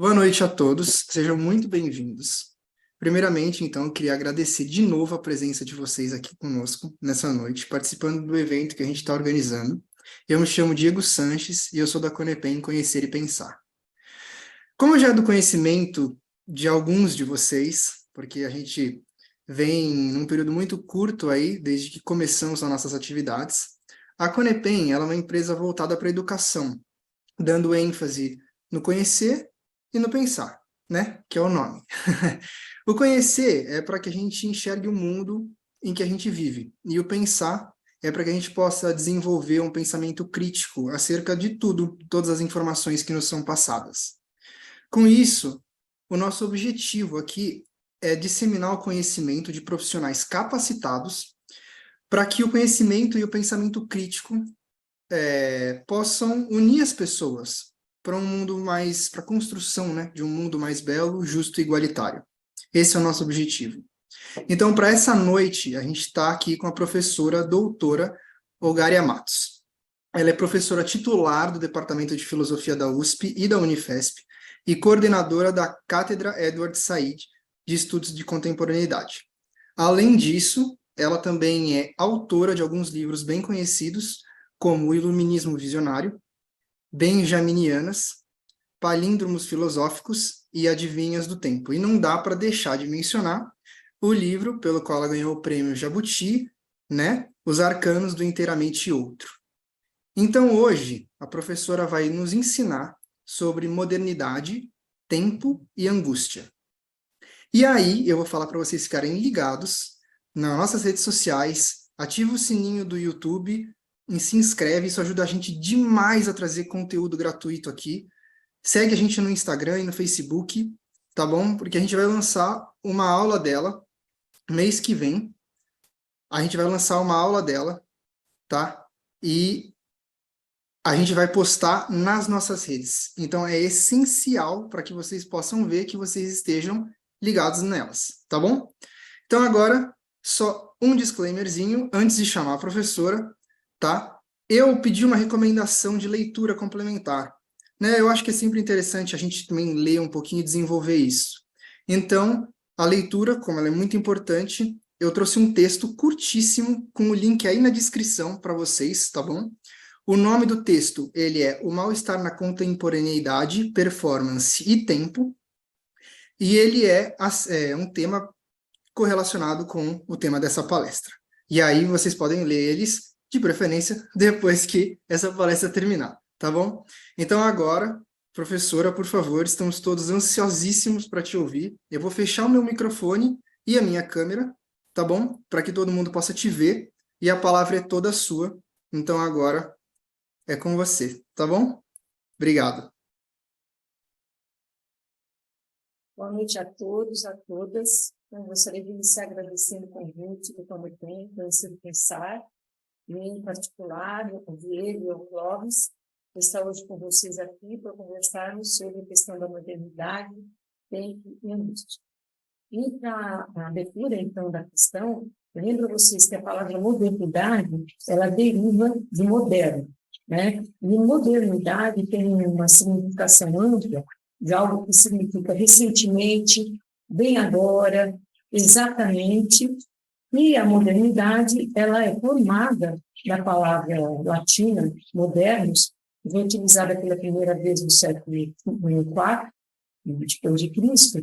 Boa noite a todos, sejam muito bem-vindos. Primeiramente, então, eu queria agradecer de novo a presença de vocês aqui conosco nessa noite, participando do evento que a gente está organizando. Eu me chamo Diego Sanches e eu sou da Conepem Conhecer e Pensar. Como já é do conhecimento de alguns de vocês, porque a gente vem num período muito curto aí, desde que começamos as nossas atividades, a Conepem ela é uma empresa voltada para a educação, dando ênfase no conhecer e no pensar, né? Que é o nome. O conhecer é para que a gente enxergue o mundo em que a gente vive, e o pensar é para que a gente possa desenvolver um pensamento crítico acerca de tudo, todas as informações que nos são passadas. Com isso, o nosso objetivo aqui é disseminar o conhecimento de profissionais capacitados para que o conhecimento e o pensamento crítico possam unir as pessoas para um mundo mais, para a construção, né, de um mundo mais belo, justo e igualitário. Esse é o nosso objetivo. Então, para essa noite, a gente está aqui com a professora doutora Olgária Matos. Ela é professora titular do Departamento de Filosofia da USP e da Unifesp e coordenadora da Cátedra Edward Said de Estudos de Contemporaneidade. Além disso, ela também é autora de alguns livros bem conhecidos, como O Iluminismo Visionário, Benjaminianas, Palíndromos Filosóficos e Adivinhas do Tempo. E não dá para deixar de mencionar o livro pelo qual ela ganhou o prêmio Jabuti, né? Os Arcanos do Inteiramente Outro. Então, hoje, a professora vai nos ensinar sobre modernidade, tempo e angústia. E aí, eu vou falar para vocês ficarem ligados nas nossas redes sociais, ativa o sininho do YouTube e se inscreve, isso ajuda a gente demais a trazer conteúdo gratuito aqui. Segue a gente no Instagram e no Facebook, tá bom? Porque a gente vai lançar uma aula dela mês que vem. A gente vai lançar uma aula dela, tá? E a gente vai postar nas nossas redes. Então é essencial para que vocês possam ver que vocês estejam ligados nelas, tá bom? Então agora, só um disclaimerzinho antes de chamar a professora, tá? Eu pedi uma recomendação de leitura complementar, né? Eu acho que é sempre interessante a gente também ler um pouquinho e desenvolver isso. Então, a leitura, como ela é muito importante, eu trouxe um texto curtíssimo com o link aí na descrição para vocês, tá bom? O nome do texto, ele é O Mal-Estar na Contemporaneidade, Performance e Tempo, e ele é um tema correlacionado com o tema dessa palestra. E aí vocês podem ler eles, de preferência, depois que essa palestra terminar, tá bom? Então agora, professora, por favor, estamos todos ansiosíssimos para te ouvir. Eu vou fechar o meu microfone e a minha câmera, tá bom? Para que todo mundo possa te ver, e a palavra é toda sua. Então agora é com você, tá bom? Obrigado. Boa noite a todos, a todas. Eu gostaria de iniciar agradecendo o convite do Conepem, Conhecer e Pensar, e em particular, o Diego e o Clóvis, que está hoje com vocês aqui para conversarmos sobre a questão da modernidade, tempo e angústia. E para a abertura, então, da questão, eu lembro a vocês que a palavra modernidade, ela deriva de moderno, né? E modernidade tem uma significação ampla, de algo que significa recentemente, bem agora, exatamente. E a modernidade, ela é formada da palavra latina, modernos, que foi utilizada pela primeira vez no século IV, depois de Cristo,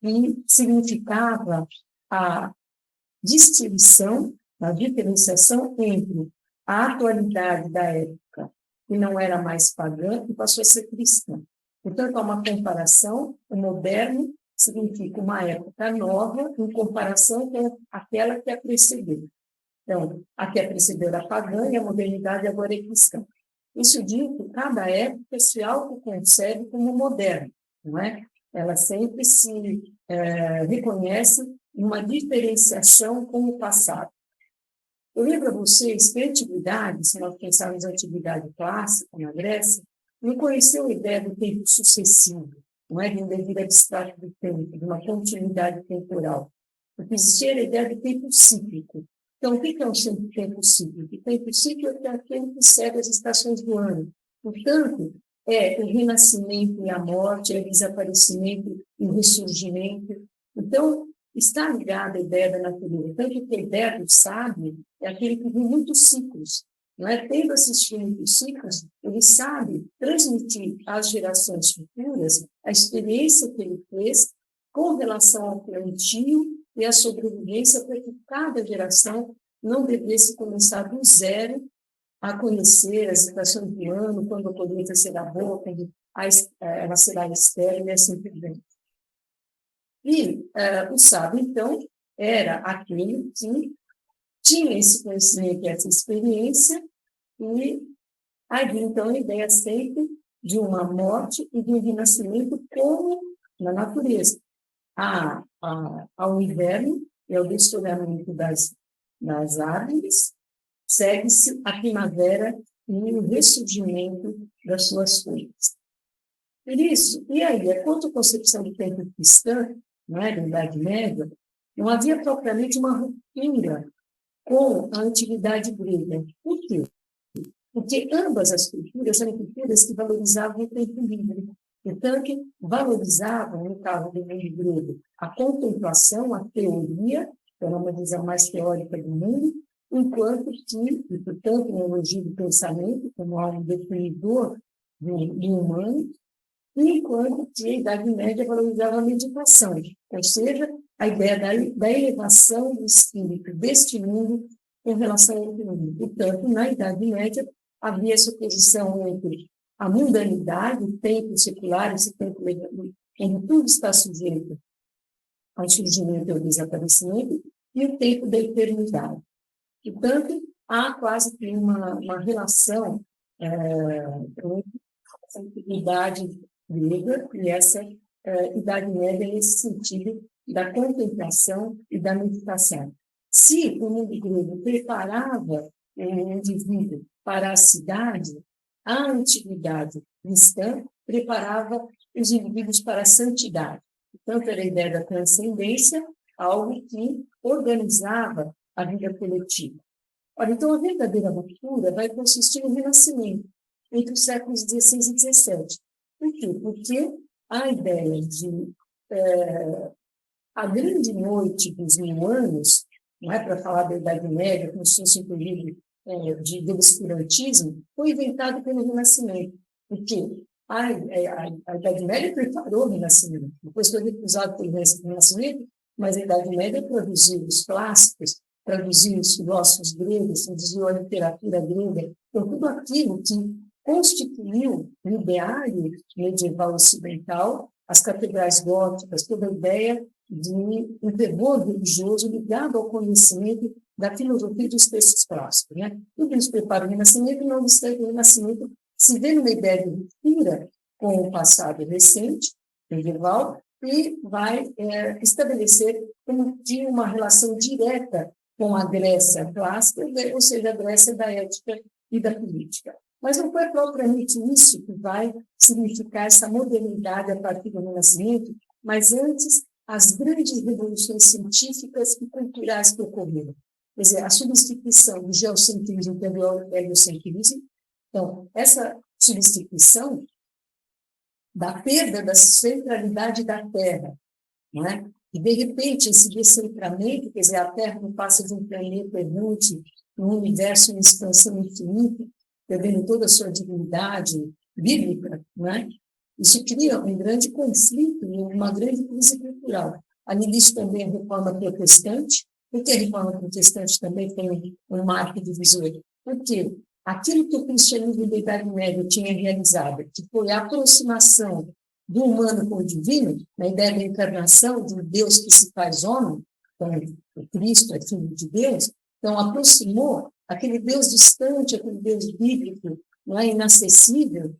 e significava a distinção, a diferenciação entre a atualidade da época, que não era mais pagã, e passou a ser cristã. Portanto, há uma comparação, o moderno significa uma época nova em comparação com aquela que a precedeu. Então, a que a precedeu era pagã e a modernidade agora é cristã. Isso dito, cada época se autoconcebe como moderna, não é? Ela sempre se reconhece uma diferenciação com o passado. Eu lembro a vocês que a antiguidade, se nós pensarmos na antiguidade clássica, na Grécia, não conheceu a ideia do tempo sucessivo, não é? De um devido abstrato do tempo, de uma continuidade temporal. Porque existia a ideia do tempo cíclico. Então, o que é um tempo cíclico? O tempo cíclico é aquele que segue as estações do ano. Portanto, é o renascimento e a morte, é o desaparecimento e o ressurgimento. Então, está ligada à ideia da natureza. Tanto que o verbo sábio é aquele que viu muitos ciclos. Não é? Tendo assistido muitos ciclos, ele sabe transmitir às gerações futuras a experiência que ele fez com relação ao plantio e à sobrevivência, para que cada geração não devesse começar do zero a conhecer as estações do ano, quando a colheita será boa, quando ela será estéril e assim por diante. E o sábio, então, era aquele que tinha esse conhecimento, essa experiência, e havia, então, a ideia sempre de uma morte e de um renascimento como na natureza. Ao inverno, é o desfolhamento das árvores, segue-se a primavera e o ressurgimento das suas folhas. Por isso, e aí, quanto à concepção do tempo cristã, não é, da Idade Média, não havia propriamente uma ruptura com a antiguidade grega. Por quê? Porque ambas as culturas eram culturas que valorizavam o tempo livre. Portanto, valorizavam, no caso do mundo grego, a contemplação, a teoria, que era uma visão mais teórica do mundo, enquanto que, e portanto, um elogio do pensamento, como algo definidor do humano, enquanto que a Idade Média valorizava a meditação, ou seja, a ideia da elevação do espírito deste mundo em relação ao outro mundo. Portanto, na Idade Média, havia essa oposição entre a mundanidade, o tempo secular, esse tempo onde tudo está sujeito ao surgimento e ao desaparecimento, e o tempo da eternidade. Portanto, há quase que uma relação entre essa antiguidade grega e essa Idade Média nesse sentido da contemplação e da meditação. Se o mundo grego preparava o indivíduo para a cidade, a antiguidade cristã preparava os indivíduos para a santidade. Portanto, era a ideia da transcendência, algo que organizava a vida coletiva. Ora, então, a verdadeira ruptura vai consistir no renascimento entre os séculos XVI e XVII. Por quê? Porque a ideia de a grande noite dos 1000 anos, não é para falar da Idade Média, como se fosse um período de obscurantismo, foi inventado pelo Renascimento. Porque a Idade Média preparou o Renascimento, depois foi recusado pelo Renascimento, mas a Idade Média produziu os clássicos, produziu os filósofos gregos, produziu a literatura grega, então tudo aquilo que constituiu o ideário medieval ocidental, as catedrais góticas, toda a ideia de um fervor religioso ligado ao conhecimento da filosofia dos textos clássicos. Né? Tudo isso prepara o Renascimento, e não obstante o Renascimento se vê numa ideia de ruptura com o passado recente, medieval, e vai estabelecer como que uma relação direta com a Grécia clássica, ou seja, a Grécia da ética e da política. Mas não foi propriamente isso que vai significar essa modernidade a partir do Renascimento, mas antes as grandes revoluções científicas e culturais que ocorreram. Quer dizer, a substituição do geocentrismo pelo heliocentrismo. Então, essa substituição da perda da centralidade da Terra, não é? E, de repente, esse descentramento, quer dizer, a Terra não passa de um planeta errante, um universo em expansão infinita, perdendo toda a sua dignidade bíblica, não é? Isso cria um grande conflito, uma grande crise cultural. Além disso, também a reforma protestante, porque a reforma protestante também tem um marco divisor. Porque aquilo que o cristianismo da Idade Média tinha realizado, que foi a aproximação do humano com o divino, na ideia da encarnação, de um Deus que se faz homem, então o Cristo é filho de Deus, então aproximou aquele Deus distante, aquele Deus bíblico, não é inacessível.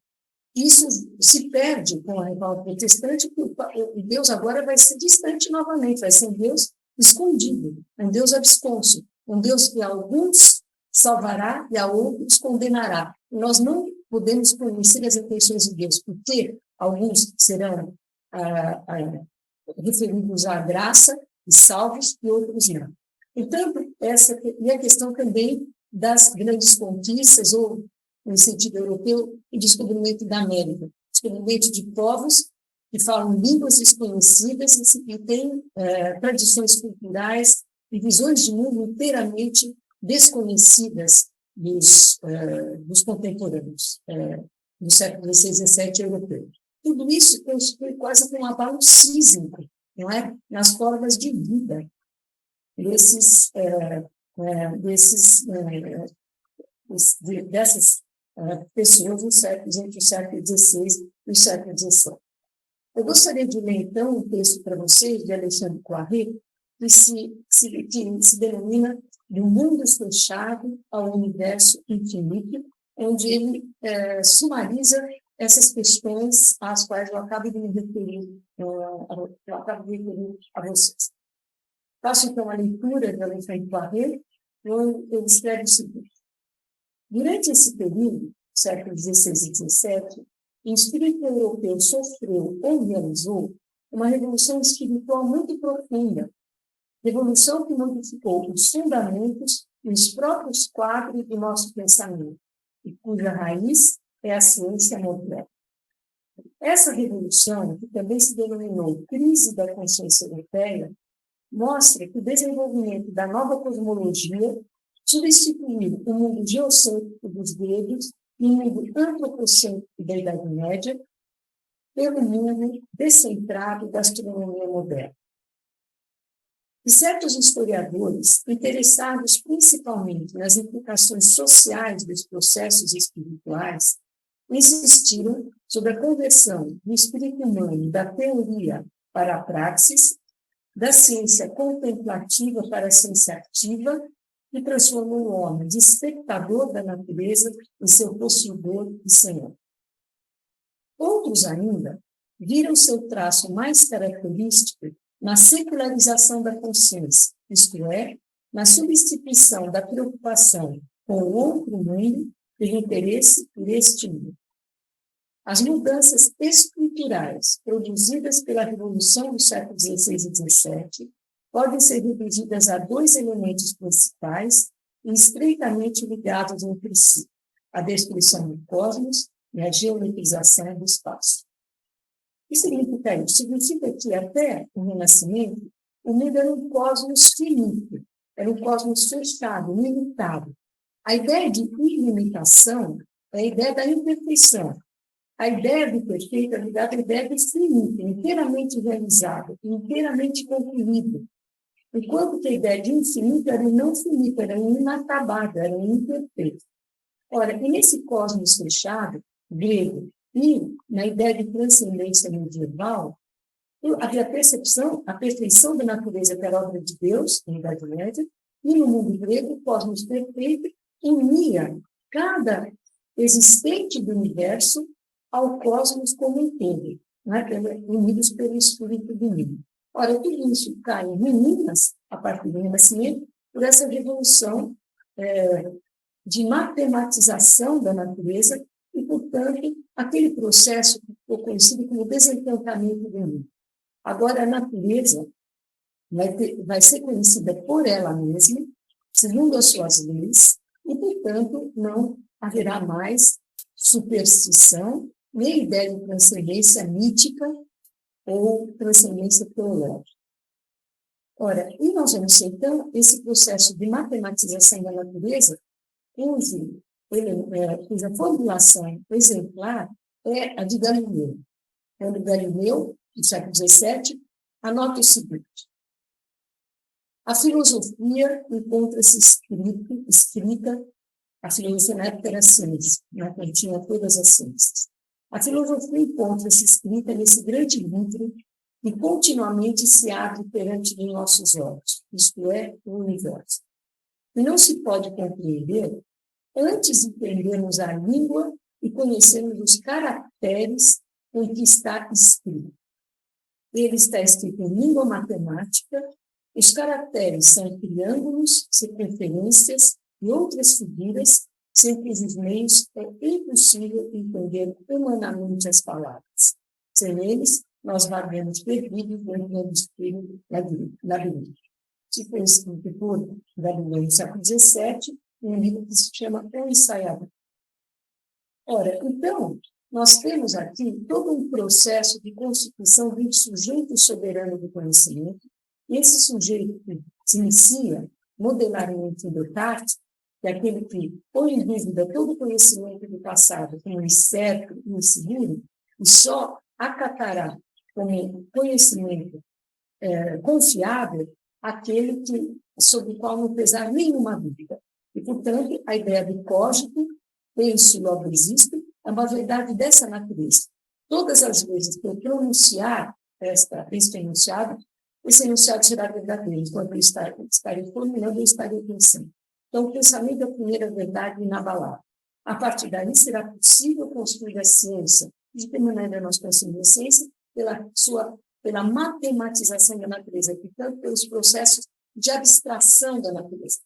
Isso se perde com a reforma protestante, porque o Deus agora vai ser distante novamente, vai ser um Deus escondido, um Deus absconso, um Deus que a alguns salvará e a outros condenará. E nós não podemos conhecer as intenções de Deus, porque alguns serão referidos à graça e salvos e outros não. Portanto, e a questão também das grandes conquistas ou no sentido europeu, o descobrimento da América, descobrimento de povos que falam línguas desconhecidas e que têm tradições culturais e visões de mundo inteiramente desconhecidas dos contemporâneos do século XVI e XVII europeu. Tudo isso constitui quase que um abalo sísmico, não é? Nas formas de vida dessas pessoas nos séculos, entre o século XVI e o século XVII. Eu gostaria de ler, então, um texto para vocês, de Alexandre Poiré, que se denomina De um mundo fechado ao universo infinito, onde ele sumariza essas questões às quais eu acabo de me referir, a vocês. Faço, então, a leitura de Alexandre Poiré, onde ele escreve o seguinte: durante esse período, século XVI e XVII, o espírito europeu sofreu ou realizou uma revolução espiritual muito profunda, revolução que modificou os fundamentos e os próprios quadros do nosso pensamento, e cuja raiz é a ciência moderna. Essa revolução, que também se denominou crise da consciência europeia, mostra que o desenvolvimento da nova cosmologia substituiu o mundo geocêntrico dos gregos e o mundo antropocêntrico da Idade Média pelo mundo descentrado da astronomia moderna. E certos historiadores, interessados principalmente nas implicações sociais dos processos espirituais, insistiram sobre a conversão do espírito humano da teoria para a praxis, da ciência contemplativa para a ciência ativa, que transformou o homem de espectador da natureza em seu possuidor e senhor. Outros ainda viram seu traço mais característico na secularização da consciência, isto é, na substituição da preocupação com o outro mundo pelo interesse por este mundo. As mudanças estruturais produzidas pela Revolução do século XVI e XVII podem ser reduzidas a dois elementos principais e estreitamente ligados entre si: a destruição do cosmos e a geometrização do espaço. O que significa isso? Significa que até o Renascimento, o mundo era um cosmos finito, era um cosmos fechado, limitado. A ideia de ilimitação é a ideia da imperfeição. A ideia do perfeito é ligada à ideia do finito, inteiramente realizado, inteiramente concluído. Enquanto que a ideia de infinito era um não finito, era um inacabado, era um imperfeito. Ora, e nesse cosmos fechado, grego, e na ideia de transcendência medieval, havia a perfeição da natureza que era obra de Deus, na Idade Média, e no mundo grego, o cosmos perfeito unia cada existente do universo ao cosmos como um todo, né? Unidos pelo Espírito Divino. Ora, tudo isso cai em ruínas, a partir do Renascimento, por essa revolução de matematização da natureza e, portanto, aquele processo que ficou conhecido como desencantamento do mundo. Agora, a natureza vai ser conhecida por ela mesma, segundo as suas leis, e, portanto, não haverá mais superstição, nem ideia de transcendência mítica ou transcendência teológica. Ora, e nós vamos ter, então, esse processo de matematização da natureza, cuja formulação exemplar é a de Galileu. Quando Galileu, no século XVII, anota o seguinte: a filosofia encontra-se escrita, a filosofia na época era a ciência, né, que tinha todas as ciências. A filosofia encontra-se escrita nesse grande livro e continuamente se abre perante os nossos olhos, isto é, o universo. E não se pode compreender antes de entendermos a língua e conhecermos os caracteres com que está escrito. Ele está escrito em língua matemática, os caracteres são triângulos, circunferências e outras figuras, sem cujos meios é impossível entender humanamente as palavras. Sem eles, nós vagamos perdidos dentro do obscuro labirinto. Isso foi escrito por Galileu no século XVII, em um livro que se chama O Ensaiador. Ora, então, nós temos aqui todo um processo de constituição de um sujeito soberano do conhecimento, e esse sujeito que se inicia modelarmente em Descartes, que é aquele que põe em dúvida todo o conhecimento do passado como incerto e inseguro, e só acatará como conhecimento confiável aquele sobre o qual não pesar nenhuma dúvida. E, portanto, a ideia do cógico, penso, logo existo, é uma verdade dessa natureza. Todas as vezes que eu pronunciar este enunciado, esse enunciado será verdadeiro. Enquanto eu estarei formulando, eu estarei pensando. Então, o pensamento é a primeira verdade inabalável. A partir daí, será possível construir a ciência, de que maneira nós pensamos a ciência, pela matematização da natureza, portanto, pelos processos de abstração da natureza.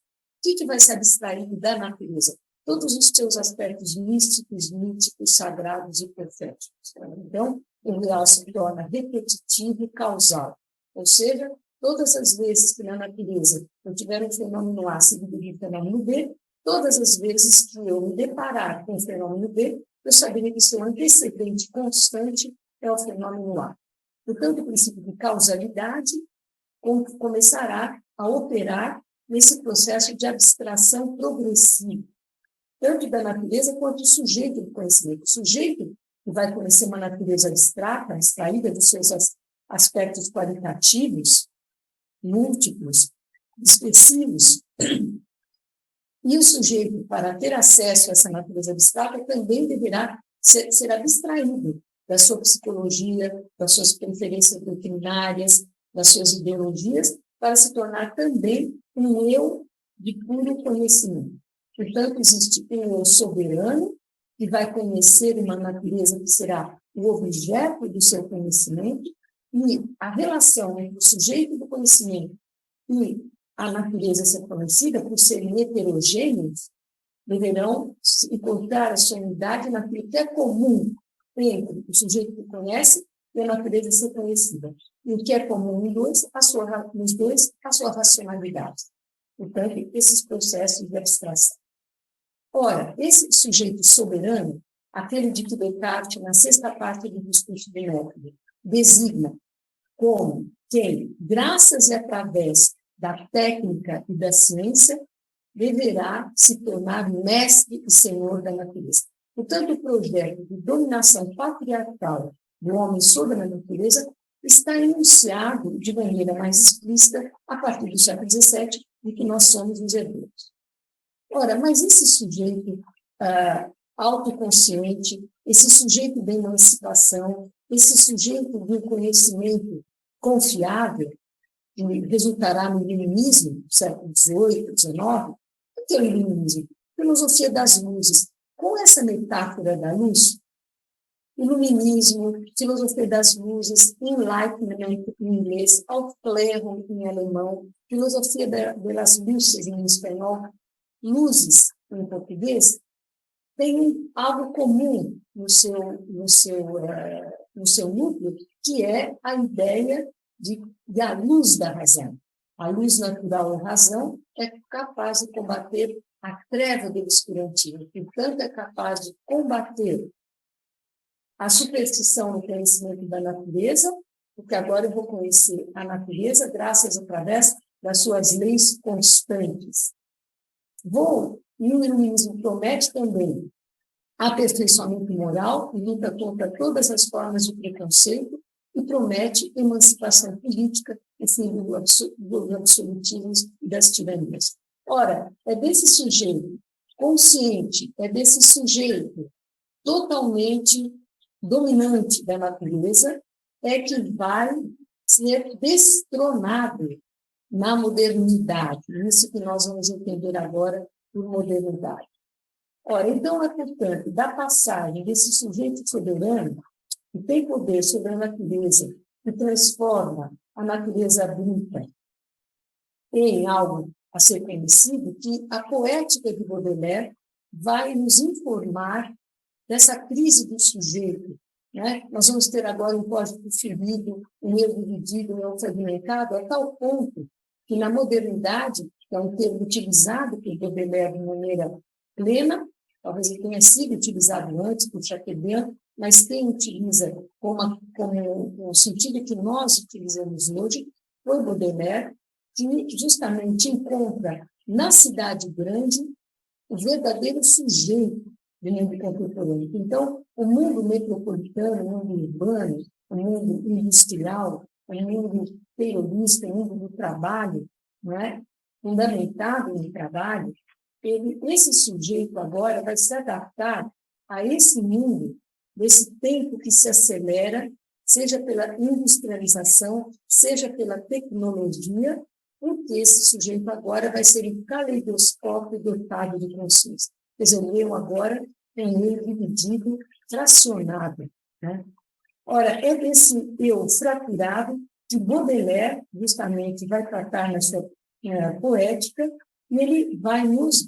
O que vai ser abstraído da natureza? Todos os seus aspectos místicos, míticos, sagrados e proféticos. Então, o real se torna repetitivo e causal. Ou seja, todas as vezes que na natureza eu tiver um fenômeno A seguido de um fenômeno B, todas as vezes que eu me deparar com o fenômeno B, eu saberei que seu antecedente constante é o fenômeno A. Portanto, o princípio de causalidade começará a operar nesse processo de abstração progressiva, tanto da natureza quanto do sujeito do conhecimento. O sujeito que vai conhecer uma natureza abstrata, extraída dos seus aspectos qualitativos, múltiplos, expressivos, e o sujeito, para ter acesso a essa natureza abstrata, também deverá ser abstraído da sua psicologia, das suas preferências doutrinárias, das suas ideologias, para se tornar também um eu de puro conhecimento. Portanto, existe um eu soberano, que vai conhecer uma natureza que será o objeto do seu conhecimento, e a relação entre o sujeito do conhecimento e a natureza ser conhecida, por serem heterogêneos, deverão encontrar a sua unidade naquilo que é comum entre o sujeito que conhece e a natureza ser conhecida. E o que é comum nos dois, a sua racionalidade. Portanto, esses processos de abstração. Ora, esse sujeito soberano, aquele de que Descartes, na sexta parte do discurso do método, designa como quem, graças e através da técnica e da ciência, deverá se tornar mestre e senhor da natureza. Portanto, o projeto de dominação patriarcal do homem sobre a natureza está enunciado de maneira mais explícita a partir do século XVII, de que nós somos os herdeiros. Ora, mas esse sujeito autoconsciente, esse sujeito da emancipação, esse sujeito de um conhecimento confiável, que resultará no iluminismo do século XVIII, XIX, o que é o iluminismo? Filosofia das luzes. Com essa metáfora da luz, iluminismo, filosofia das luzes, enlightenment em inglês, Aufklärung em alemão, filosofia das luzes em espanhol, luzes em português, tem algo comum no seu núcleo, que é a ideia da luz da razão. A luz natural da razão é capaz de combater a treva do obscurantismo, portanto, é capaz de combater a superstição no conhecimento da natureza, porque agora eu vou conhecer a natureza graças através das suas leis constantes. E o iluminismo promete também aperfeiçoamento moral e luta contra todas as formas de preconceito e promete emancipação política e fim dos absolutismos e das tiranias. Ora, é desse sujeito consciente, é desse sujeito totalmente dominante da natureza, é que vai ser destronado na modernidade. Isso que nós vamos entender agora por modernidade. Ora, então, portanto, da passagem desse sujeito soberano, que tem poder sobre a natureza, que transforma a natureza bruta em algo a ser conhecido, que a poética de Baudelaire vai nos informar dessa crise do sujeito. Né? Nós vamos ter agora um código ferido, um eu dividido, um eu fragmentado, a tal ponto que na modernidade, que é um termo utilizado por Baudelaire de maneira plena, talvez ele tenha sido utilizado antes por Chateaubriand, mas quem utiliza como o sentido que nós utilizamos hoje foi Baudelaire, que justamente encontra na cidade grande o verdadeiro sujeito do mundo contemporâneo. Então, o mundo metropolitano, o mundo urbano, o mundo industrial, o mundo terrorista, o mundo do trabalho, não é? Fundamentado no trabalho, esse sujeito agora vai se adaptar a esse mundo, desse tempo que se acelera, seja pela industrialização, seja pela tecnologia, porque esse sujeito agora vai ser um caleidoscópio dotado de consciência. Quer dizer, o eu agora tem um eu dividido, fracionado. Né? Ora, é desse eu fraturado que Baudelaire, justamente, vai tratar na sua poética, e ele vai nos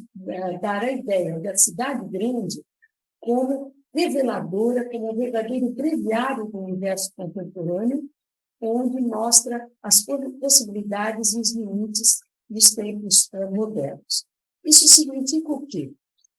dar a ideia da cidade grande como reveladora, como um verdadeiro breviário do universo contemporâneo, onde mostra as possibilidades e os limites dos tempos modernos. Isso significa o quê?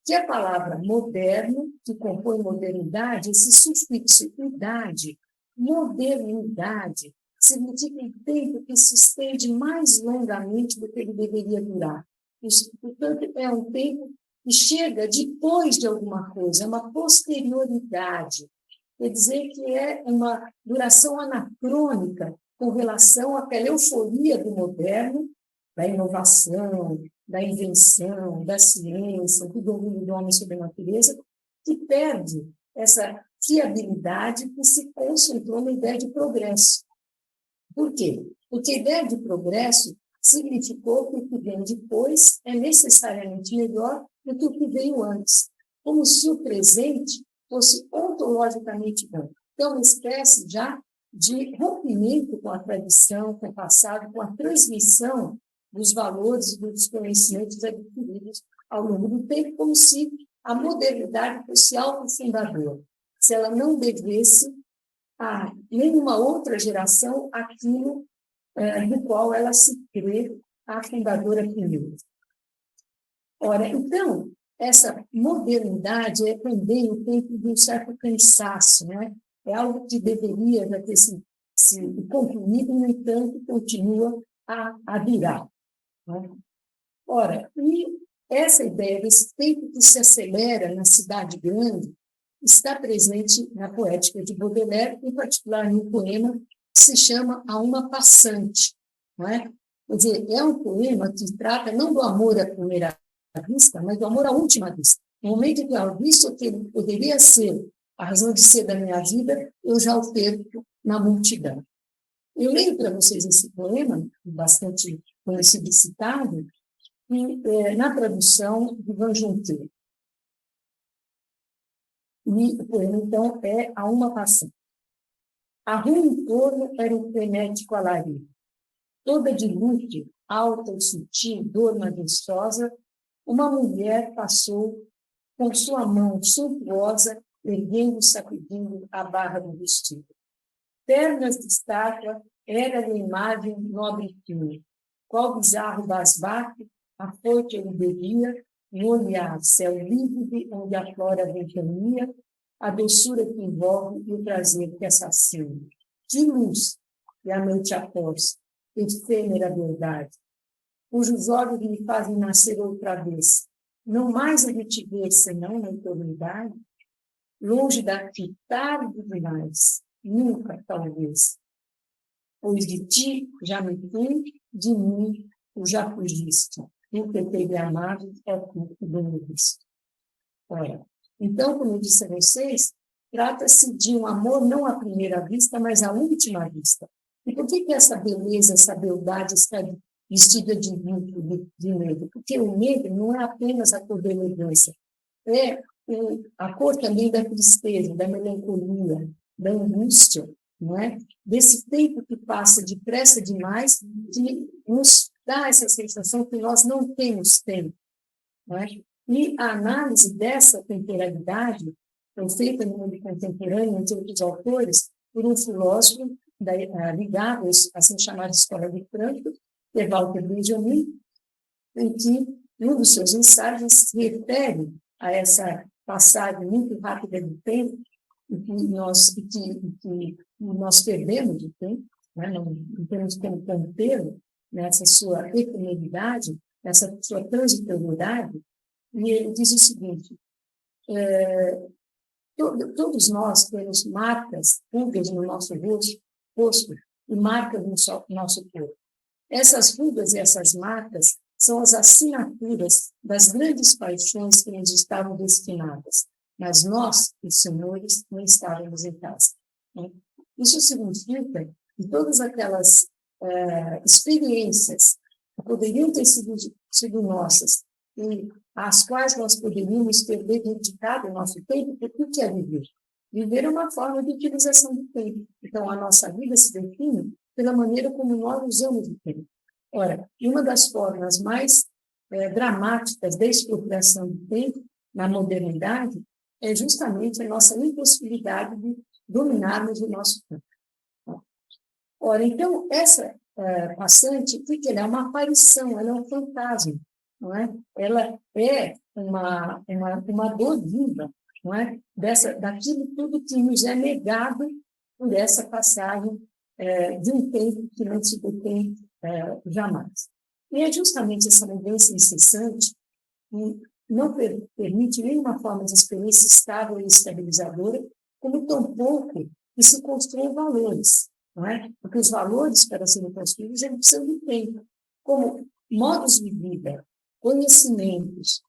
Que a palavra moderno, que compõe modernidade, esse sufixo idade, modernidade, significa um tempo que se estende mais longamente do que ele deveria durar. Isso, portanto, é um tempo que chega depois de alguma coisa, é uma posterioridade. Quer dizer que é uma duração anacrônica com relação àquela euforia do moderno, da inovação, da invenção, da ciência, do domínio do homem sobre a natureza, que perde essa fiabilidade que se concentrou na ideia de progresso. Por quê? Porque a ideia de progresso significou que o que vem depois é necessariamente melhor do que o que veio antes, como se o presente fosse ontologicamente bom. Então, uma espécie já de rompimento com a tradição, com o passado, com a transmissão dos valores e dos conhecimentos adquiridos ao longo do tempo, como se a modernidade fosse algo fundador, se ela não devesse a nenhuma outra geração aquilo do qual ela se crê a fundadora primeira. Ora, então, essa modernidade é também o tempo de um certo cansaço, né? É algo que deveria já ter se concluído, no entanto, continua a virar. Né? Ora, e essa ideia desse tempo que se acelera na cidade grande está presente na poética de Baudelaire, em particular no poema que se chama A Uma Passante. Não é? Quer dizer, é um poema que trata não do amor à primeira vista, mas do amor à última vista. No momento que eu visto que ele poderia ser a razão de ser da minha vida, eu já o perco na multidão. Eu leio para vocês esse poema, bastante conhecido e citado, na tradução de Van Junquet. E o poema, então, é A Uma Passante. A rua em torno era um frenético alarido. Toda de luto, alta e sutil, dor majestosa, uma mulher passou com sua mão suntuosa, erguendo e sacudindo a barra do vestido. Pernas de estátua, era-lhe a imagem nobre e fina. Qual bizarro basbaque, a foice ele bebia, um olhar, céu lívido, onde a flora ventania, a doçura que envolve e o prazer que assassina. Que luz, e a noite após, efêmera verdade, cujos olhos me fazem nascer outra vez, não mais a de te ver, senão na eternidade, longe daqui, tarde demais, nunca, talvez, pois de ti já me fui, de mim tu já fugiste, o que teve amado é tu que bem visto. Ora, então, como eu disse a vocês, trata-se de um amor não à primeira vista, mas à última vista. E por que essa beleza, essa beldade está vestida de luto, de negro? Porque o negro não é apenas a cor da elegância, é a cor também da tristeza, da melancolia, da angústia, não é? Desse tempo que passa depressa demais, que nos dá essa sensação que nós não temos tempo, não é? E a análise dessa temporalidade foi feita no mundo contemporâneo, entre outros autores, por um filósofo ligado à assim chamada Escola de Frankfurt, que é Walter Benjamin, em que, em um dos seus ensaios, se refere a essa passagem muito rápida do tempo, e que nós perdemos o tempo, né? Não temos como contê-lo nessa sua efemeridade, nessa sua transitoriedade. E ele diz o seguinte: todos nós temos marcas, rugas no nosso rosto e marcas no nosso corpo. Essas rugas e essas marcas são as assinaturas das grandes paixões que nos estavam destinadas, mas nós, os senhores, não estávamos em casa. Isso significa que todas aquelas experiências que poderiam ter sido nossas e às quais nós poderíamos ter dedicado o nosso tempo, porque o que é viver? Viver é uma forma de utilização do tempo. Então, a nossa vida se define pela maneira como nós usamos o tempo. Ora, uma das formas mais dramáticas da expropriação do tempo na modernidade é justamente a nossa impossibilidade de dominarmos o nosso tempo. Ora, então, essa passante, porque ela é uma aparição, ela é um fantasma, não é? Ela é uma dor viva, não é? Daquilo tudo que nos é negado por essa passagem de um tempo que não se detém jamais. E é justamente essa mudança incessante que não permite nenhuma forma de experiência estável e estabilizadora, como tampouco que se construam valores, não é? Porque os valores, para serem construídos, eles precisam de tempo. Como modos de vida, conhecimentos,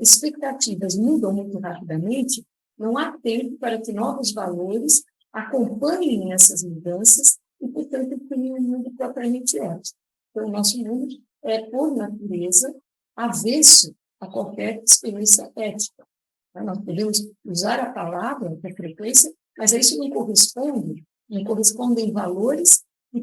expectativas mudam muito rapidamente, não há tempo para que novos valores acompanhem essas mudanças e, portanto, criem um mundo propriamente ético. Então, o nosso mundo é, por natureza, avesso a qualquer experiência ética. Nós podemos usar a palavra com frequência, mas isso não correspondem valores que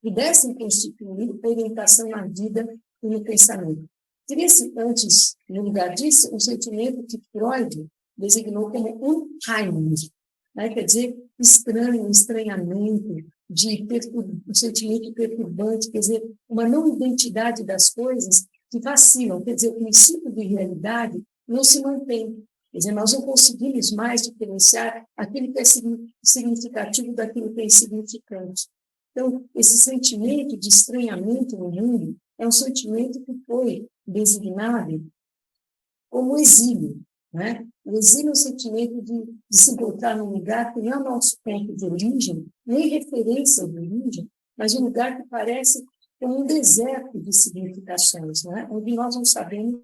pudessem constituir orientação na vida e no pensamento. Cria-se antes, no lugar disso, um sentimento que Freud designou como Unheimlich, né? Quer dizer, estranho, estranhamento, um sentimento perturbante, quer dizer, uma não identidade das coisas que vacilam, quer dizer, o princípio de realidade não se mantém. Quer dizer, nós não conseguimos mais diferenciar aquilo que é significativo daquilo que é insignificante. Então, esse sentimento de estranhamento no mundo é um sentimento que foi designado como exílio, né? O exílio é um sentimento de se encontrar num lugar que não é o nosso ponto de origem, nem referência de origem, mas um lugar que parece como um deserto de significações, né? Onde nós não sabemos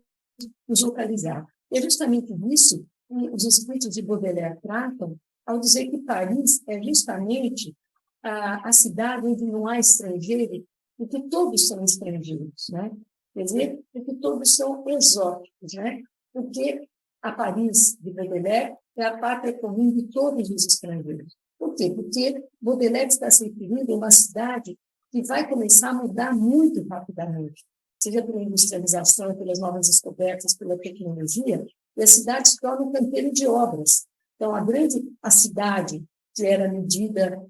nos localizar. E é justamente isso que os escritos de Baudelaire tratam ao dizer que Paris é justamente a cidade onde não há estrangeiro e que todos são estrangeiros, né? Quer dizer, que todos são exóticos, né? Porque a Paris de Baudelaire é a pátria comum de todos os estrangeiros. Por quê? Porque Baudelaire está se referindo a uma cidade que vai começar a mudar muito rapidamente, seja pela industrialização, pelas novas descobertas, pela tecnologia, e a cidade se torna um canteiro de obras. Então, a cidade, que era medida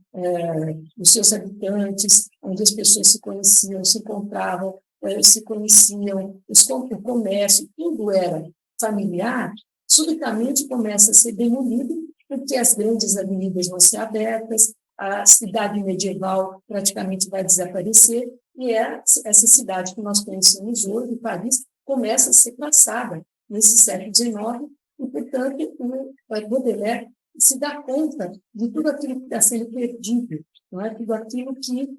os seus habitantes, onde as pessoas se conheciam, se encontravam, se conheciam, o comércio, tudo era familiar, subitamente começa a ser demolido, porque as grandes avenidas vão ser abertas, a cidade medieval praticamente vai desaparecer, e essa cidade que nós conhecemos hoje, Paris, começa a ser traçada nesse século XIX, e, portanto, o Baudelaire se dá conta de tudo aquilo que está sendo perdido, não é? Tudo aquilo que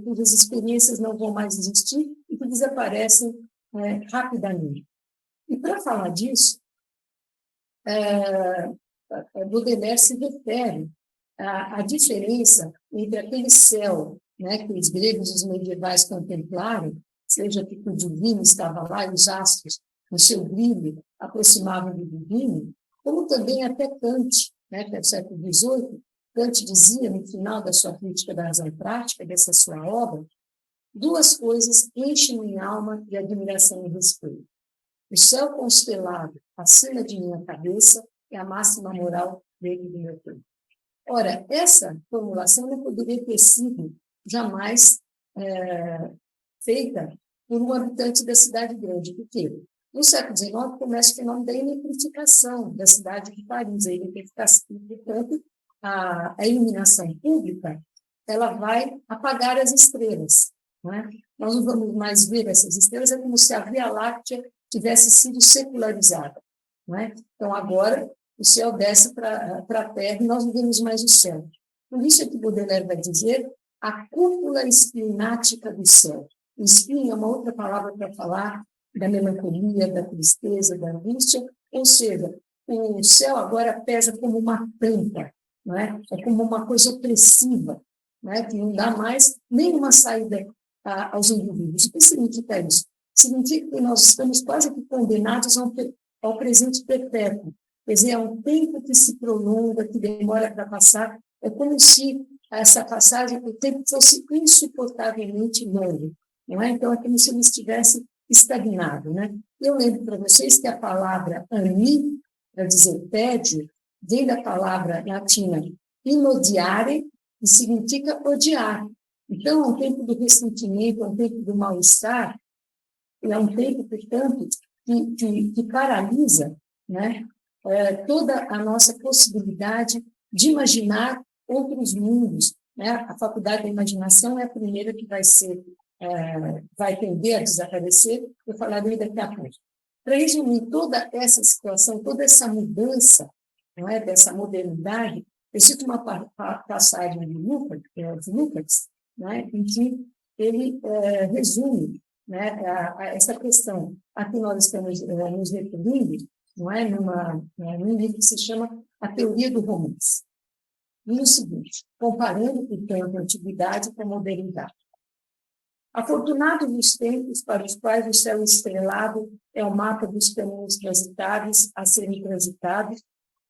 cujas experiências não vão mais existir e que desaparecem rapidamente. E, para falar disso, Baudelaire se refere à diferença entre aquele céu, né, que os gregos e os medievais contemplaram, seja que o divino estava lá e os astros, no seu brilho, aproximavam do divino, como também até Kant, né, que é do século XVIII, Kant dizia, no final da sua crítica da razão prática, dessa sua obra, duas coisas enchem minha alma de admiração e respeito. O céu constelado acima de minha cabeça é a máxima moral dentro do meu tempo. Ora, essa formulação não poderia ter sido jamais feita por um habitante da cidade grande. Por quê? No século XIX, começa o fenômeno da eletrificação da cidade de Paris. A eletrificação, portanto, a iluminação pública, ela vai apagar as estrelas. Não é? Nós não vamos mais ver essas estrelas, é como se a Via Láctea tivesse sido secularizada. Não é? Então, agora, o céu desce para a Terra e nós não vemos mais o céu. Por isso é que Baudelaire vai dizer a cúpula esplinática do céu. O espinho é uma outra palavra para falar da melancolia, da tristeza, da angústia, ou seja, o céu agora pesa como uma tampa, não é? É como uma coisa opressiva, não é? Que não dá mais nenhuma saída aos indivíduos. O que significa isso? Significa que nós estamos quase que condenados ao presente perpétuo, quer dizer, é um tempo que se prolonga, que demora para passar, é como se essa passagem do tempo fosse insuportavelmente longa, não é? Então, é como se ele estivesse estagnado, né? Eu lembro para vocês que a palavra ami, para dizer tédio, vem da palavra latina inodiare, que significa odiar. Então, é um tempo do ressentimento, é um tempo do mal-estar, é um tempo, portanto, que paralisa, né, toda a nossa possibilidade de imaginar outros mundos, né? A faculdade da imaginação é a primeira que vai tender a desaparecer, eu falarei daqui a pouco. Para resumir toda essa situação, toda essa mudança, não é, dessa modernidade, eu cito uma passagem de Lukács, né, em que ele resume, né, essa questão a que nós estamos nos referindo, não é, num livro que se chama A Teoria do Romance. E o seguinte, comparando, portanto, a antiguidade com a modernidade. Afortunados os tempos para os quais o céu estrelado é o mapa dos caminhos transitáveis a serem transitados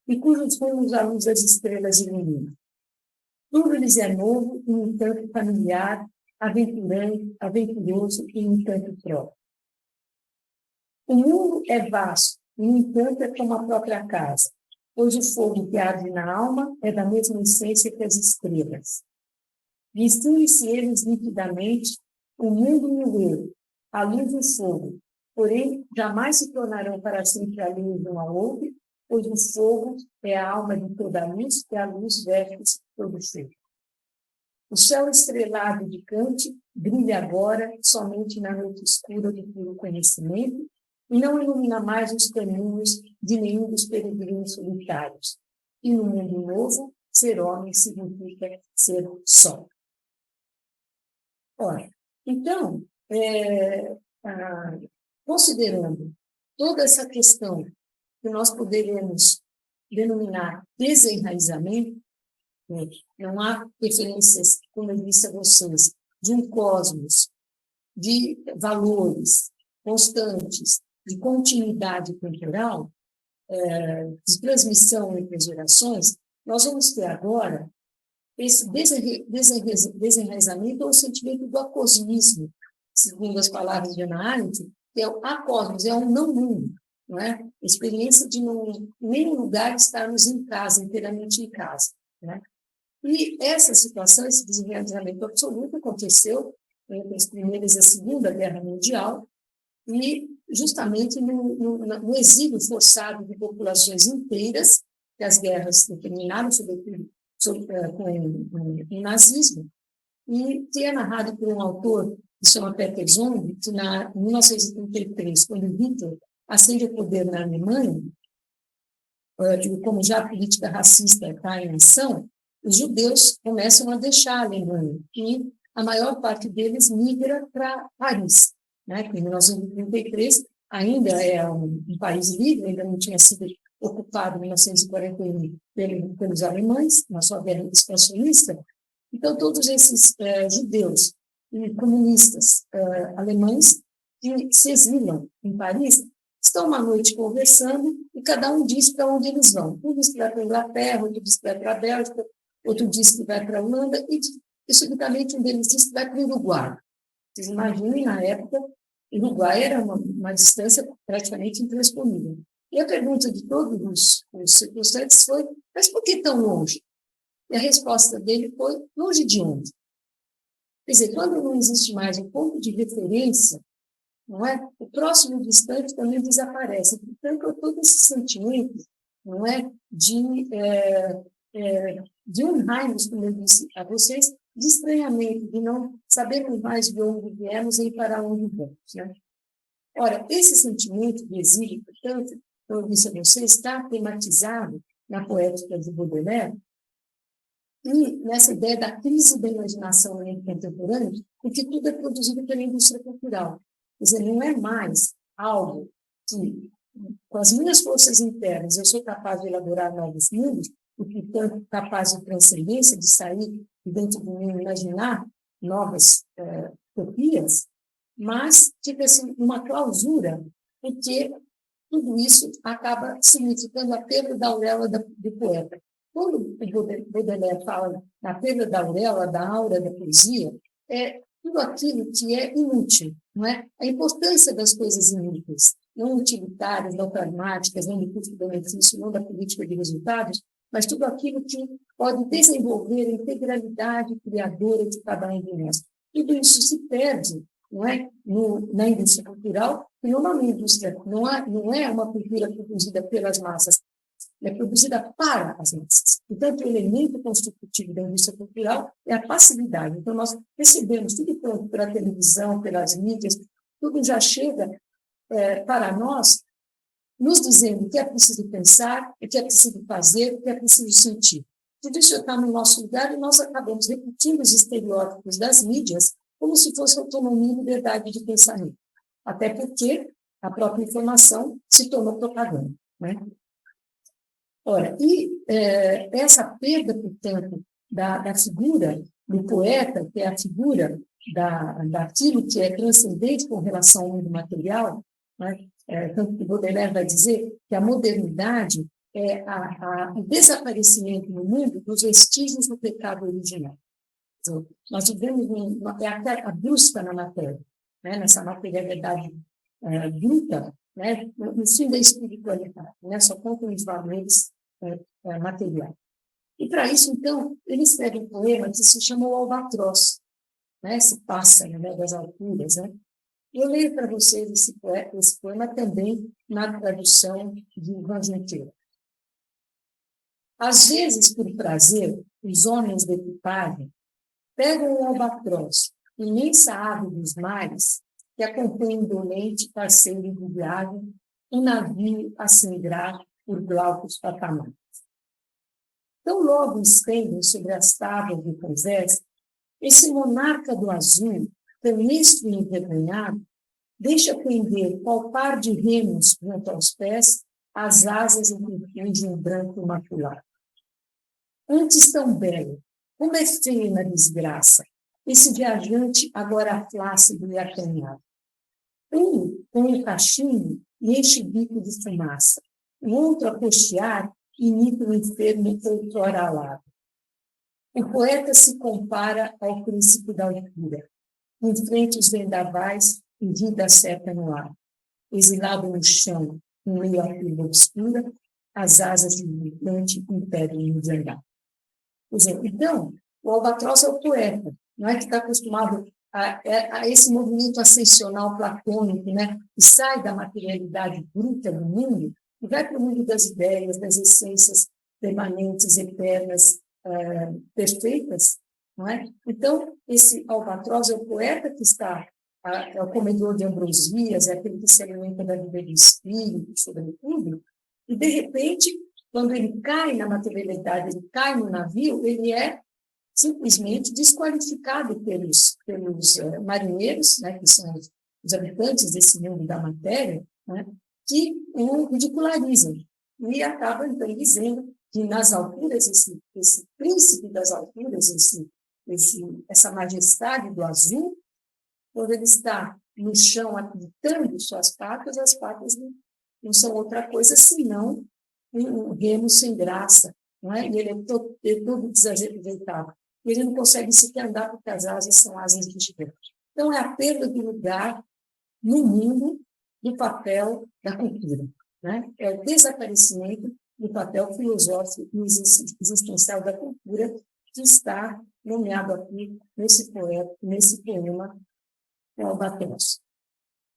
e cujos rumos a luz das estrelas ilumina. Tudo lhes é novo e, no entanto, familiar, aventuroso e, no entanto, próprio. O mundo é vasto e, no entanto, é como a própria casa, pois o fogo que arde na alma é da mesma essência que as estrelas. Distingue-se eles nitidamente o mundo e o eu, a luz e o fogo, porém jamais se tornarão para sempre alheios um ao outro, pois o fogo é a alma de toda a luz e a luz veste todo o fogo. O céu estrelado de Kant brilha agora somente na noite escura do puro conhecimento e não ilumina mais os caminhos de nenhum dos peregrinos solitários. E no mundo novo, ser homem significa ser só. Ora, então, considerando toda essa questão que nós poderíamos denominar desenraizamento, né, não há referências, como eu disse a vocês, de um cosmos, de valores constantes, de continuidade temporal, de transmissão entre as gerações, nós vamos ter agora esse desenraizamento ou o sentimento do acosmismo, segundo as palavras de Hannah Arendt, que é o acosmos, é um não-mundo, não é? A experiência de nenhum lugar estarmos em casa, inteiramente em casa, né? E essa situação, esse desenraizamento absoluto aconteceu entre as primeiras e a Segunda Guerra Mundial e justamente no exílio forçado de populações inteiras, que as guerras determinaram, sobretudo com o nazismo, e que é narrado por um autor que se chama Peter Zong, que em 1933, quando Hitler ascende ao poder na Alemanha, como já a política racista está em ação, os judeus começam a deixar a Alemanha, e a maior parte deles migra para Paris, né, que em 1933 ainda é um país livre, ainda não tinha sido ocupado em 1941 pelos alemães, na sua guerra expansionista. Então, todos esses judeus e comunistas alemães que se exilam em Paris estão uma noite conversando e cada um diz para onde eles vão. Um diz que vai para a Inglaterra, outro diz que vai para a Bélgica, outro diz que vai para a Holanda e subitamente, um deles diz que vai para o Uruguai. Vocês imaginem, na época, o Uruguai era uma distância praticamente intransponível. E a pergunta de todos os circunstantes foi, mas por que tão longe? E a resposta dele foi, longe de onde? Quer dizer, quando não existe mais um ponto de referência não é? O próximo distante também desaparece. Portanto, todo esse sentimento, não é, de honrar-nos, como eu disse a vocês, de estranhamento, de não sabermos mais de onde viemos e para onde vamos, né? Ora, esse sentimento de exílio, portanto, como eu disse a vocês, está tematizado na poética de Baudelaire e nessa ideia da crise da imaginação no mundo contemporâneo, porque tudo é produzido pela indústria cultural. Quer dizer, não é mais algo que, com as minhas forças internas, eu sou capaz de elaborar novos mundos, e, portanto, capaz de transcendência, de sair de dentro de mim, imaginar novas utopias, mas fica assim, uma clausura, porque tudo isso acaba significando a perda da auréola do poeta. Quando o Baudelaire fala na perda da auréola, da aura da poesia, é tudo aquilo que é inútil, não é? A importância das coisas inúteis, não utilitárias, não pragmáticas, não de custo-benefício, não da política de resultados, mas tudo aquilo que pode desenvolver a integralidade criadora de cada um de nós. Tudo isso se perde, não é? Na indústria cultural, e não é uma indústria, não é uma cultura produzida pelas massas, é produzida para as massas. Portanto, o elemento constitutivo da indústria cultural é a passividade. Então, nós recebemos tudo pronto pela televisão, pelas mídias, tudo já chega para nós, nos dizendo o que é preciso pensar, o que é preciso fazer, o que é preciso sentir. Tudo isso está no nosso lugar e nós acabamos repetindo os estereótipos das mídias como se fosse autonomia e liberdade de pensamento. Até porque a própria informação se tornou propaganda, né? Ora, essa perda, portanto, da figura do poeta, que é a figura daquilo que é transcendente com relação ao mundo material, né? Tanto que Baudelaire vai dizer que a modernidade é o desaparecimento no mundo dos vestígios do pecado original. Então, nós vivemos a busca na matéria, né? Nessa materialidade bruta, né? No fim da espiritualidade, né? Só contam os valores materiais. E, para isso, então, ele escreve um poema que se chama O Albatroz, né? Esse pássaro, né, das alturas, né? Eu leio para vocês esse poema também na tradução de Ivan Junqueira. Às vezes, por prazer, os homens de equipagem pegam o albatroz, imensa ave dos mares, que acompanha indolente parceiro de viagem, um navio a sangrar por glaucos patamares. Tão logo estendem sobre as tábuas do conversa, esse monarca do azul, canestro e envergonhado, deixa pender qual par de remos junto aos pés as asas em que de um branco imaculado. Antes tão belo, como é feio na desgraça, esse viajante agora flácido e acanhado. Um põe o cachimbo e enche o bico de fumaça, o outro a costear imita o enfermo outrora alado. O poeta se compara ao príncipe da altura, enfrente os vendavais e vida certa no ar. Exilado no chão, no meio à fila obscura, as asas de gigante impedem o andar. Então, o albatroz é o poeta, não é que está acostumado a esse movimento ascensional platônico, né? Que sai da materialidade bruta do mundo e vai para o mundo das ideias, das essências permanentes, eternas, perfeitas, não é? Então, esse albatroz é o poeta que está, é o comedor de ambrosias, é aquele que se alimenta da vida do espírito, sobretudo, e, de repente, quando ele cai na materialidade, ele cai no navio, ele é simplesmente desqualificado pelos marinheiros, né, que são os habitantes desse mundo da matéria, né, que o ridicularizam. E acaba, então, dizendo que nas alturas, esse príncipe das alturas, essa majestade do azul, quando ele está no chão apitando suas patas, as patas não são outra coisa senão um remo sem graça, não é? E ele é todo desajeitado. Ele não consegue sequer andar porque as asas são asas de gigante. Então, é a perda do lugar no mundo do papel da cultura, né? É o desaparecimento do papel filosófico e existencial da cultura que está nomeado aqui nesse poema, o Albatroz.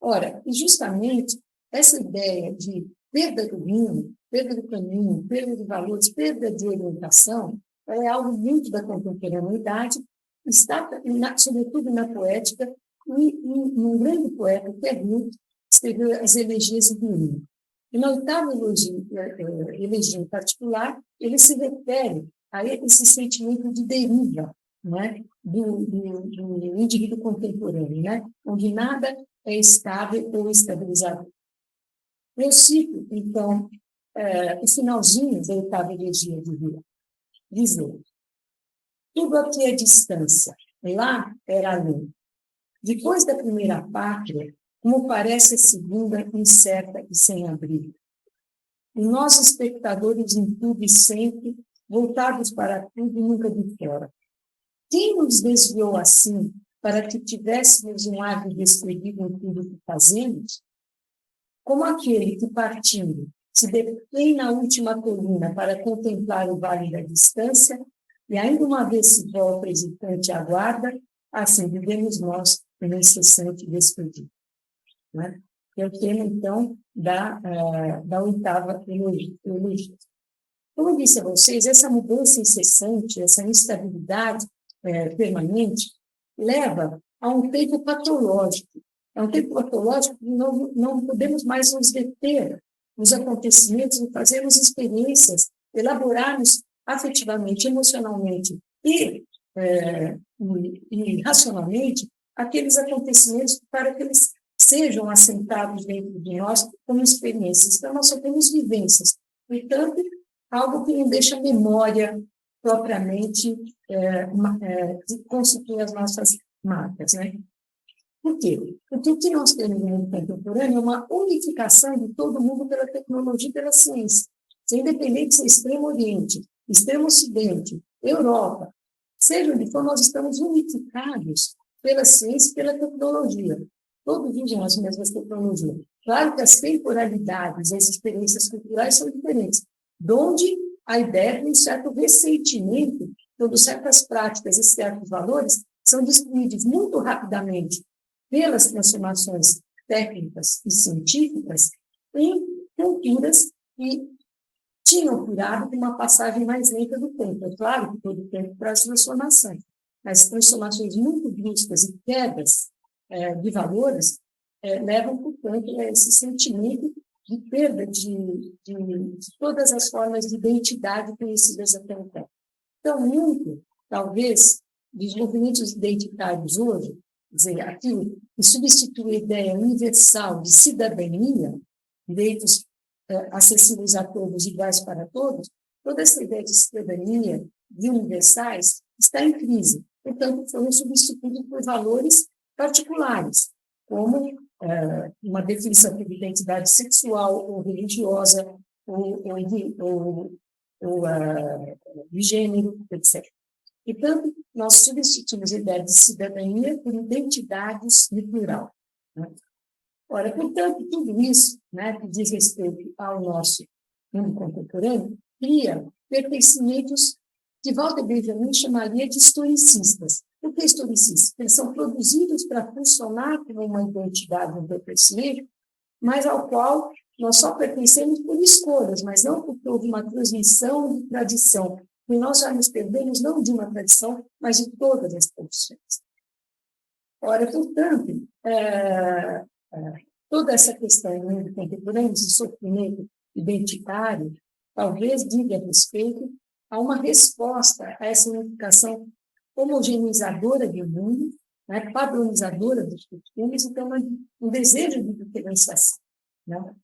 Ora, e justamente essa ideia de perda do rumo, perda do caminho, perda de valores, perda de orientação, é algo muito da contemporaneidade, está, sobretudo na poética, e um grande poeta, que é Rilke, escreveu as Elegias do Hino. E na oitava elegia em particular, ele se refere a esse sentimento de deriva, né, do indivíduo contemporâneo, né, onde nada é estável ou estabilizado. Eu cito, então, o finalzinho da oitava elegia de Rilke, dizendo: tudo aqui é distância, lá era além. Depois da primeira pátria, como parece a segunda, incerta e sem abrigo. E nós, espectadores em tudo e sempre, voltados para tudo e nunca de fora. Quem nos desviou assim, para que tivéssemos um ar descrevido em tudo que fazemos? Como aquele que, partindo, se detém na última colina para contemplar o vale da distância, e ainda uma vez se volta hesitante e aguarda, assim vivemos nós no incessante despedido. Né? É o tema, então, da oitava elegia. Como eu disse a vocês, essa mudança incessante, essa instabilidade permanente, leva a um tempo patológico. É um tempo patológico que não podemos mais nos deter nos acontecimentos e fazermos experiências, elaborarmos afetivamente, emocionalmente e racionalmente aqueles acontecimentos para que eles sejam assentados dentro de nós como experiências. Então, nós só temos vivências. Portanto, algo que não deixa memória propriamente constituir as nossas marcas, né? Por quê? Porque o que nós temos no mundo contemporâneo é uma unificação de todo mundo pela tecnologia e pela ciência. Independente se é Extremo Oriente, Extremo Ocidente, Europa, seja onde for, nós estamos unificados pela ciência e pela tecnologia. Todos usam as mesmas tecnologias. Claro que as temporalidades, as experiências culturais são diferentes, donde a ideia de um certo ressentimento, quando certas práticas e certos valores são destruídos muito rapidamente pelas transformações técnicas e científicas em culturas que tinham curado uma passagem mais lenta do tempo. É claro que todo o tempo traz transformações, mas transformações muito bruscas e quedas de valores levam, portanto, a esse sentimento de perda de todas as formas de identidade conhecidas até então. Então, muito, talvez, dos movimentos identitários hoje, dizer, aquilo que substitui a ideia universal de cidadania, direitos acessíveis a todos, iguais para todos, toda essa ideia de cidadania, de universais, está em crise. Portanto, foram substituídos por valores particulares, como uma definição de identidade sexual ou religiosa, ou de gênero, etc. Portanto, nós substituímos a ideia de cidadania por identidades de plural. Né? Ora, portanto, tudo isso, né, que diz respeito ao nosso mundo contemporâneo, cria pertencimentos que Walter Benjamin chamaria de historicistas. Por que historicistas? Eles são produzidos para funcionar como uma identidade, um pertencimento, mas ao qual nós só pertencemos por escolhas, mas não porque houve uma transmissão de tradição. E nós já nos perdemos não de uma tradição, mas de todas as tradições. Ora, portanto, toda essa questão do mundo contemporâneo, de sofrimento identitário, talvez diga respeito a uma resposta a essa unificação homogeneizadora do mundo, né, padronizadora dos costumes, então um desejo de diferenciação. Né?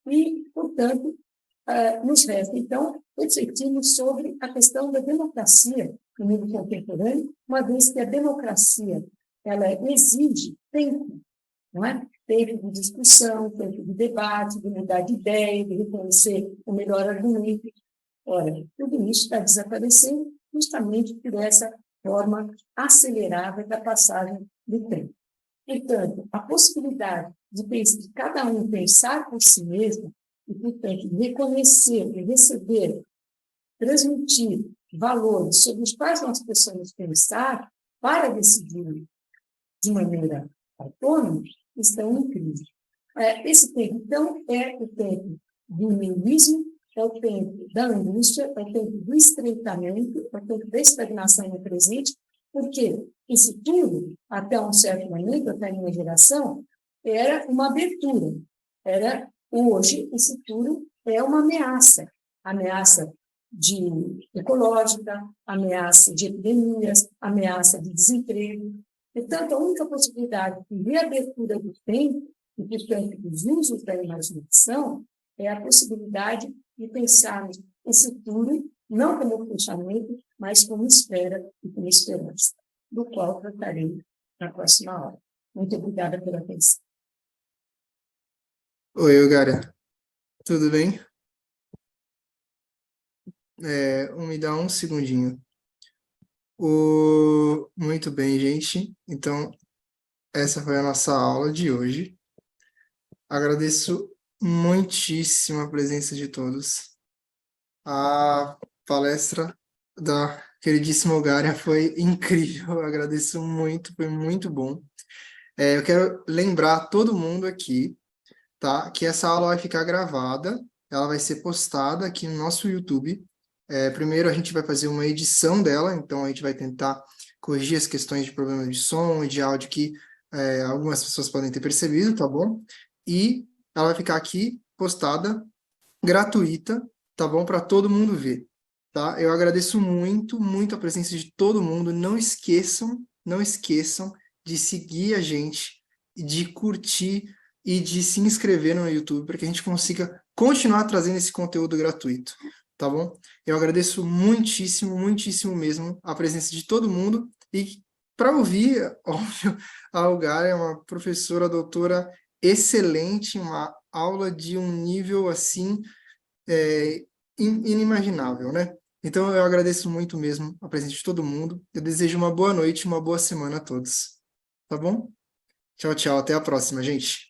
E, portanto, nos resta, então, refletirmos sobre a questão da democracia no mundo contemporâneo, uma vez que a democracia ela exige tempo, não é? Tempo de discussão, tempo de debate, de mudar de ideia, de reconhecer o melhor argumento. Ora, tudo isso está desaparecendo justamente por essa forma acelerada da passagem do tempo. Portanto, a possibilidade de cada um pensar por si mesmo e, portanto, reconhecer e receber, transmitir valores sobre os quais nós precisamos pensar para decidir de maneira autônoma, estão incríveis. Esse tempo, então, é o tempo do niilismo, é o tempo da angústia, é o tempo do estreitamento, é o tempo da estagnação no presente, porque isso tudo, até um certo momento, até a minha geração, era uma abertura. Hoje, isso tudo é uma ameaça ecológica, ameaça de epidemias, ameaça de desemprego. Portanto, a única possibilidade de reabertura do tempo e, portanto, dos usos da imaginação é a possibilidade de pensarmos esse futuro não como fechamento, mas como espera e como esperança, do qual tratarei na próxima aula. Muito obrigada pela atenção. Oi, Eugária. Tudo bem? Me dá um segundinho. Muito bem, gente. Então, essa foi a nossa aula de hoje. Agradeço muitíssimo a presença de todos. A palestra da queridíssima Eugária foi incrível. Eu agradeço muito, foi muito bom. Eu quero lembrar todo mundo aqui, tá, que essa aula vai ficar gravada, ela vai ser postada aqui no nosso YouTube. Primeiro a gente vai fazer uma edição dela, então a gente vai tentar corrigir as questões de problema de som e de áudio que algumas pessoas podem ter percebido, tá bom? E ela vai ficar aqui postada, gratuita, tá bom? Para todo mundo ver, tá? Eu agradeço muito, muito a presença de todo mundo. Não esqueçam de seguir a gente, de curtir e de se inscrever no YouTube para que a gente consiga continuar trazendo esse conteúdo gratuito, tá bom? Eu agradeço muitíssimo, muitíssimo mesmo a presença de todo mundo e para ouvir, óbvio, a Algar é uma professora, doutora excelente, uma aula de um nível assim inimaginável, né? Então eu agradeço muito mesmo a presença de todo mundo. Eu desejo uma boa noite, uma boa semana a todos. Tá bom? Tchau, tchau. Até a próxima, gente.